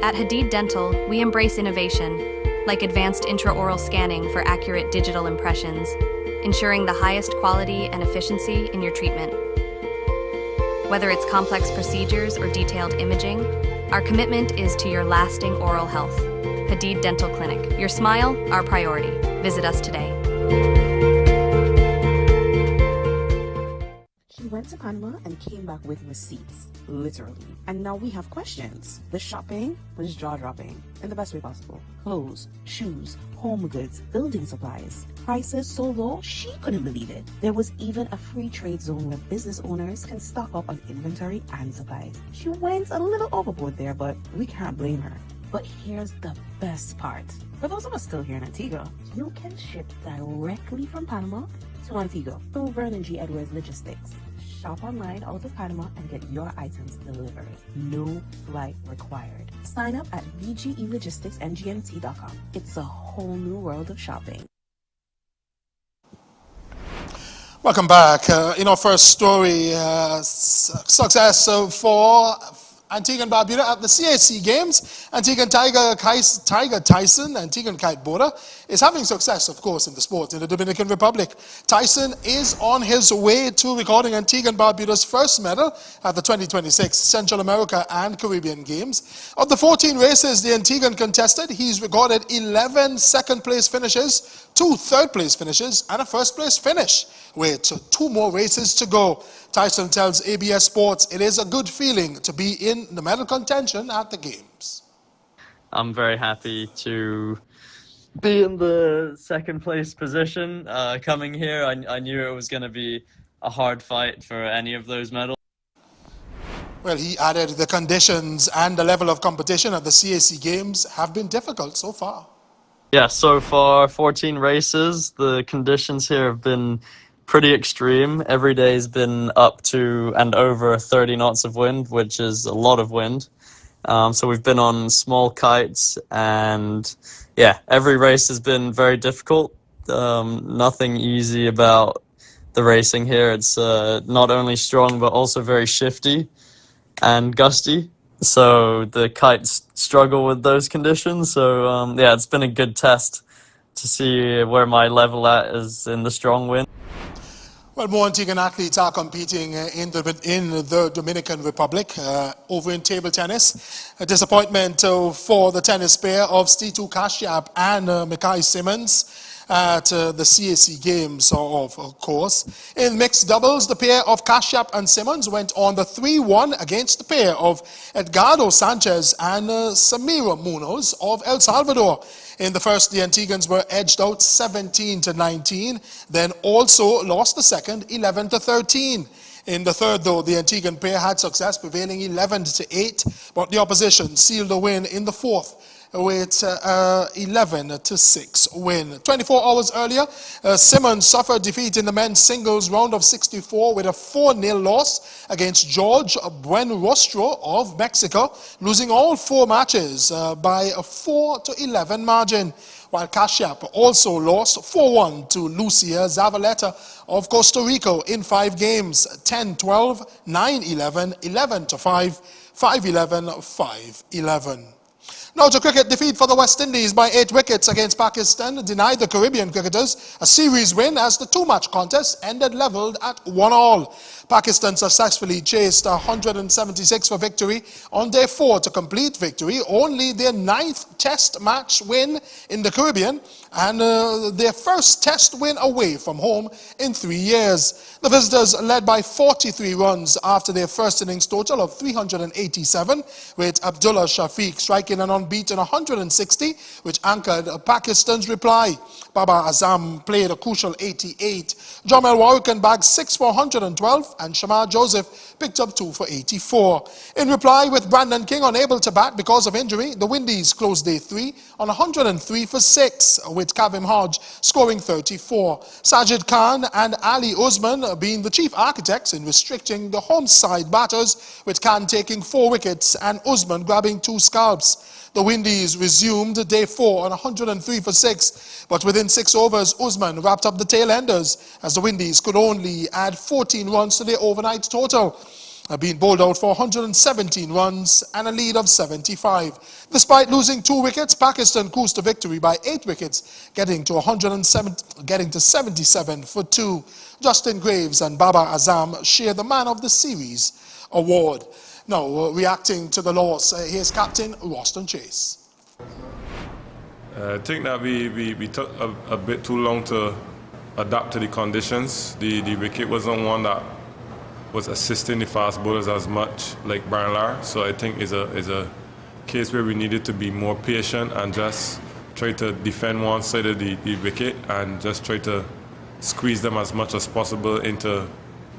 At Hadid Dental, we embrace innovation, like advanced intraoral scanning for accurate digital impressions, ensuring the highest quality and efficiency in your treatment. Whether it's complex procedures or detailed imaging, our commitment is to your lasting oral health. Hadid Dental Clinic. Your smile, our priority. Visit us today. She went to Panama and came back with receipts, literally. And now we have questions. The shopping was jaw-dropping in the best way possible. Clothes, shoes, home goods, building supplies. Prices so low, she couldn't believe it. There was even a free trade zone where business owners can stock up on inventory and supplies. She went a little overboard there, but we can't blame her. But here's the best part. For those of us still here in Antigua, you can ship directly from Panama to Antigua through Vernon G. Edwards Logistics. Shop online out of Panama and get your items delivered. No flight required. Sign up at vgelogisticsngmt.com. It's a whole new world of shopping. Welcome back. In our first story, success for Antigua and Barbuda at the CAC Games. Antiguan Tiger Tyson, Antiguan kiteboarder, is having success, of course, in the sport in the Dominican Republic. Tyson is on his way to recording Antigua and Barbuda's first medal at the 2026 Central America and Caribbean Games. Of the 14 races the Antiguan contested, he's recorded 11 second-place finishes, 2 third-place finishes, and a first-place finish, with 2 more races to go. Tyson tells ABS Sports it is a good feeling to be in the medal contention at the Games. I'm very happy to be in the second place position. Coming here, I knew it was going to be a hard fight for any of those medals. Well, he added the conditions and the level of competition at the CAC Games have been difficult so far. Yeah, so far 14 races. The conditions here have been pretty extreme. Every day's been up to and over 30 knots of wind, which is a lot of wind. So we've been on small kites, and yeah, every race has been very difficult. Nothing easy about the racing here. It's not only strong but also very shifty and gusty, so the kites struggle with those conditions. So yeah, it's been a good test to see where my level at is in the strong wind. Well, more Antiguan athletes are competing in the Dominican Republic over in table tennis. A disappointment for the tennis pair of Stitu Kashyap and Mekhi Simmons at the CAC Games, of course. In mixed doubles, the pair of Kashyap and Simmons went on the 3-1 against the pair of Edgardo Sanchez and Samira Munoz of El Salvador. In the first, the Antiguans were edged out 17-19, then also lost the second 11-13. In the third, though, the Antiguan pair had success, prevailing 11-8, but the opposition sealed the win in the fourth with 11-6 win. 24 hours earlier, Simmons suffered defeat in the men's singles round of 64 with a 4-0 loss against George Buenrostro of Mexico, losing all 4 matches by a 4-11 margin, while Kashyap also lost 4-1 to Lucia Zavaleta of Costa Rica in 5 games, 10-12, 9-11, 11-5, 5-11, 5-11. Now to cricket, defeat for the West Indies by 8 wickets against Pakistan denied the Caribbean cricketers a series win as the 2-match contest ended levelled at 1-1. Pakistan successfully chased 176 for victory on day 4 to complete victory, only their 9th test match win in the Caribbean and their first test win away from home in 3 years. The visitors led by 43 runs after their first innings total of 387, with Abdullah Shafiq striking an unbeaten 160, which anchored Pakistan's reply. Baba Azam played a crucial 88. Jamel Warrican bagged 6 for 112, and Shamar Joseph picked up 2 for 84. In reply, with Brandon King unable to bat because of injury, the Windies closed day 3 on 103 for 6, with Kavim Hodge scoring 34. Sajid Khan and Ali Usman being the chief architects in restricting the home side batters, with Khan taking 4 wickets and Usman grabbing 2 scalps. The Windies resumed day 4 on 103 for 6, but within 6 overs, Usman wrapped up the tail-enders as the Windies could only add 14 runs to their overnight total, being bowled out for 117 runs and a lead of 75. Despite losing 2 wickets, Pakistan cruised to victory by 8 wickets, getting to 77 for 2. Justin Graves and Baba Azam share the Man of the Series award. Now, reacting to the loss, here's Captain Roston Chase. I think that we took a bit too long to adapt to the conditions. The wicket wasn't one that was assisting the fast bowlers as much like Brian Lara. So I think is a case where we needed to be more patient and just try to defend one side of the wicket and just try to squeeze them as much as possible into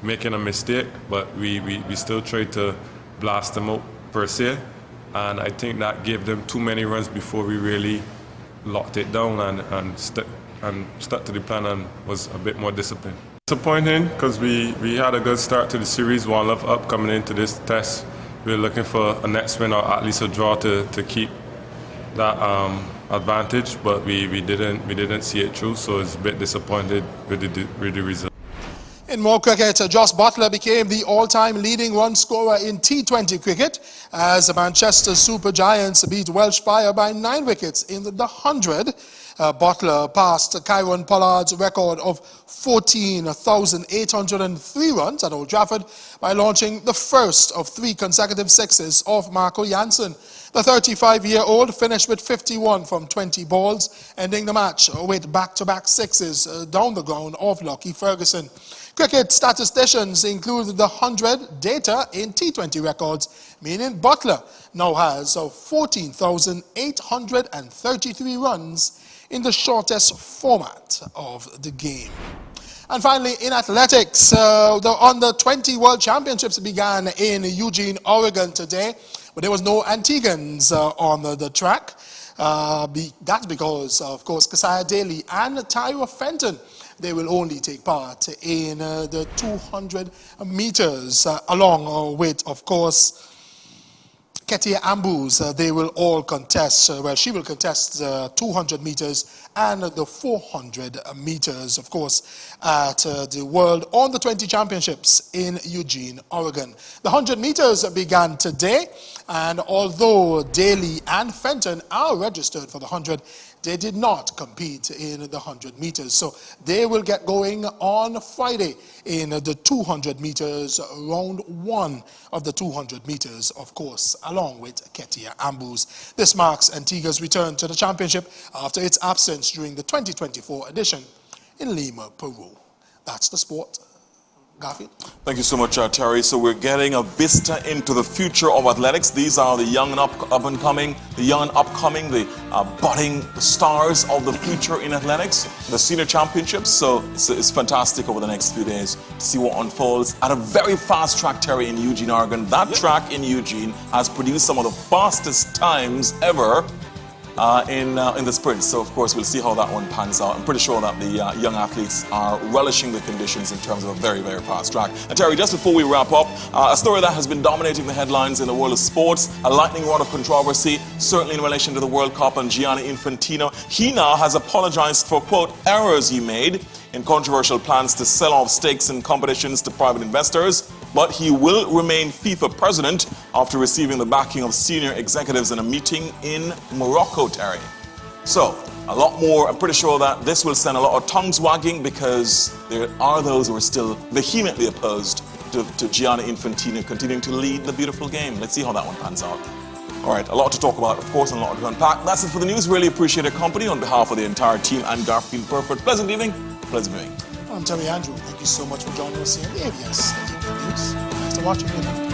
making a mistake. But we still tried to blast them out per se, and I think that gave them too many runs before we really locked it down and stuck to the plan and was a bit more disciplined. Disappointing because we had a good start to the series, 1 love up coming into this test. We were looking for a next win or at least a draw to keep that advantage, but we didn't see it through, so it's a bit disappointed with the result. In more cricket, Josh Butler became the all-time leading run scorer in T20 cricket as the Manchester Super Giants beat Welsh Fire by 9 wickets in the 100. Butler passed Kieron Pollard's record of 14,803 runs at Old Trafford by launching the first of 3 consecutive sixes of Marco Jansen. The 35-year-old finished with 51 from 20 balls, ending the match with back-to-back sixes down the ground of Lockie Ferguson. Cricket statisticians include the 100 data in T20 records, meaning Butler now has 14,833 runs in the shortest format of the game. And finally, in athletics, the Under-20 World Championships began in Eugene, Oregon today, but there was no Antiguans on the track. That's because, of course, Keziah Daly and Tyra Fenton, they will only take part in the 200 meters, along with, of course, Ketia Ambus. They will all contest, she will contest 200 meters and the 400 meters, of course, at the World Under-20 Championships in Eugene, Oregon. The 100 meters began today, and although Daly and Fenton are registered for the 100, they did not compete in the 100 meters. So they will get going on Friday in the 200 meters, round 1 of the 200 meters, of course, along with Ketia Ambus. This marks Antigua's return to the championship after its absence during the 2024 edition in Lima, Peru. That's the sport. Garfield. Thank you so much, Terry. So we're getting a vista into the future of athletics. These are the young and up-and-coming, the budding stars of the future in athletics, the senior championships. So it's fantastic over the next few days to see what unfolds at a very fast track, Terry, in Eugene, Oregon. That track in Eugene has produced some of the fastest times ever in the sprint. So, of course, we'll see how that one pans out. I'm pretty sure that the young athletes are relishing the conditions in terms of a very, very fast track. And Terry, just before we wrap up, a story that has been dominating the headlines in the world of sports, a lightning rod of controversy, certainly in relation to the World Cup and Gianni Infantino. He now has apologized for, quote, errors he made in controversial plans to sell off stakes in competitions to private investors, but he will remain FIFA president after receiving the backing of senior executives in a meeting in Morocco, Terry. So, a lot more. I'm pretty sure that this will send a lot of tongues wagging, because there are those who are still vehemently opposed to Gianni Infantino continuing to lead the beautiful game. Let's see how that one pans out. All right, a lot to talk about, of course, and a lot to unpack. That's it for the news. Really appreciate your company on behalf of the entire team and Garfield Burford. Pleasant evening. Pleasant viewing. I'm Terry Andrew. Thank you so much for joining us here in the ABS News. Thanks for watching.